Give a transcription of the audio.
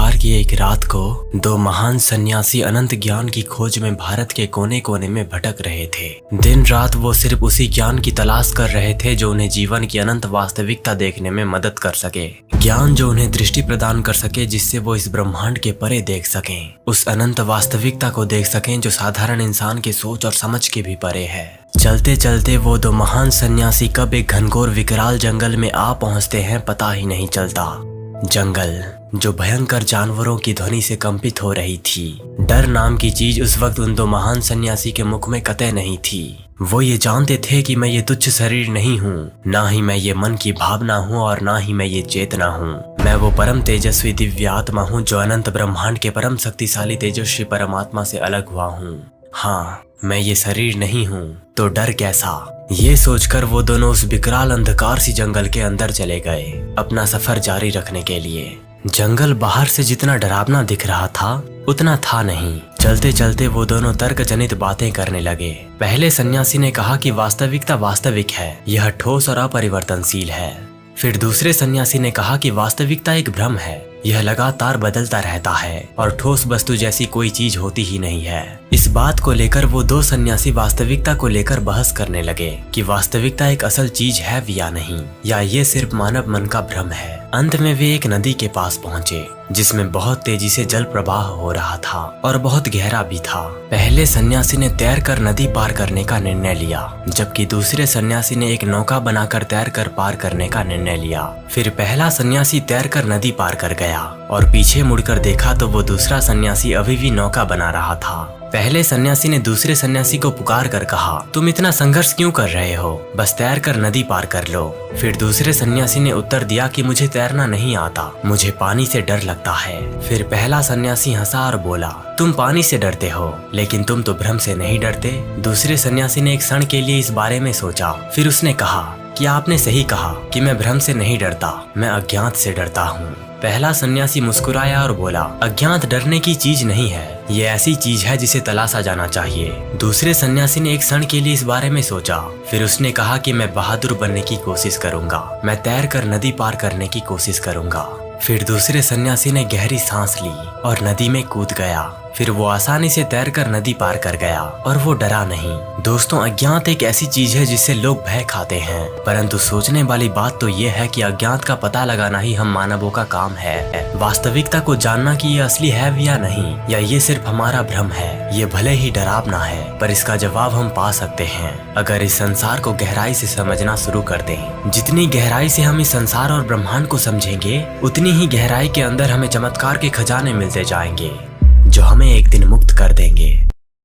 प्रकार की एक रात को दो महान सन्यासी अनंत ज्ञान की खोज में भारत के कोने कोने में भटक रहे थे। दिन रात वो सिर्फ उसी ज्ञान की तलाश कर रहे थे जो उन्हें जीवन की अनंत वास्तविकता देखने में मदद कर सके। ज्ञान जो उन्हें दृष्टि प्रदान कर सके जिससे वो इस ब्रह्मांड के परे देख सकें, उस अनंत वास्तविकता को देख सकें जो साधारण इंसान के सोच और समझ के भी परे है। चलते चलते वो दो महान सन्यासी कब एक घनघोर विकराल जंगल में आ पहुंचते हैं पता ही नहीं चलता। जंगल जो भयंकर जानवरों की ध्वनि से कंपित हो रही थी। डर नाम की चीज उस वक्त उन दो महान सन्यासी के मुख में कतई नहीं थी। वो ये जानते थे कि मैं ये तुच्छ शरीर नहीं हूँ, ना ही मैं ये मन की भावना हूँ और ना ही मैं ये चेतना हूँ। मैं वो परम तेजस्वी दिव्य आत्मा हूँ जो अनंत ब्रह्मांड के परम शक्तिशाली तेजस्वी परमात्मा से अलग हुआ हूँ। हाँ, मैं ये शरीर नहीं हूँ तो डर कैसा। ये सोचकर वो दोनों उस विकराल अंधकार सी जंगल के अंदर चले गए अपना सफर जारी रखने के लिए। जंगल बाहर से जितना डरावना दिख रहा था उतना था नहीं। चलते चलते वो दोनों तर्क जनित बातें करने लगे। पहले सन्यासी ने कहा कि वास्तविकता वास्तविक है, यह ठोस और अपरिवर्तनशील है। फिर दूसरे सन्यासी ने कहा कि वास्तविकता एक भ्रम है, यह लगातार बदलता रहता है और ठोस वस्तु जैसी कोई चीज होती ही नहीं है। इस बात को लेकर वो दो सन्यासी वास्तविकता को लेकर बहस करने लगे कि वास्तविकता एक असल चीज है भी या नहीं, या ये सिर्फ मानव मन का भ्रम है। अंत में वे एक नदी के पास पहुंचे जिसमें बहुत तेजी से जल प्रवाह हो रहा था और बहुत गहरा भी था। पहले सन्यासी ने तैरकर नदी पार करने का निर्णय लिया, जबकि दूसरे सन्यासी ने एक नौका बनाकर तैरकर पार करने का निर्णय लिया। फिर पहला सन्यासी तैरकर नदी पार कर गया और पीछे मुड़कर देखा तो वो दूसरा सन्यासी अभी भी नौका बना रहा था। पहले सन्यासी ने दूसरे सन्यासी को पुकार कर कहा, तुम इतना संघर्ष क्यों कर रहे हो, बस तैरकर नदी पार कर लो। फिर दूसरे सन्यासी ने उत्तर दिया कि मुझे तैरना नहीं आता, मुझे पानी से डर लगता है। फिर पहला सन्यासी हंसा और बोला, तुम पानी से डरते हो लेकिन तुम तो भ्रम से नहीं डरते। दूसरे सन्यासी ने एक क्षण के लिए इस बारे में सोचा, फिर उसने कहा कि आपने सही कहा कि मैं भ्रम से नहीं डरता, मैं अज्ञात से डरता हूँ। पहला सन्यासी मुस्कुराया और बोला, अज्ञात डरने की चीज नहीं है, ये ऐसी चीज है जिसे तलाशा जाना चाहिए। दूसरे सन्यासी ने एक क्षण के लिए इस बारे में सोचा, फिर उसने कहा कि मैं बहादुर बनने की कोशिश करूंगा, मैं तैरकर नदी पार करने की कोशिश करूंगा। फिर दूसरे सन्यासी ने गहरी सांस ली और नदी में कूद गया। फिर वो आसानी से तैरकर नदी पार कर गया और वो डरा नहीं। दोस्तों, अज्ञात एक ऐसी चीज है जिससे लोग भय खाते हैं, परंतु सोचने वाली बात तो ये है कि अज्ञात का पता लगाना ही हम मानवों का काम है। वास्तविकता को जानना कि ये असली है भी या नहीं, या ये सिर्फ हमारा भ्रम है। ये भले ही डरावना है पर इसका जवाब हम पा सकते हैं अगर इस संसार को गहराई से समझना शुरू कर दें। जितनी गहराई से हम इस संसार और ब्रह्मांड को समझेंगे उतनी ही गहराई के अंदर हमें चमत्कार के खजाने मिलते जाएंगे जो हमें एक दिन मुक्त कर देंगे।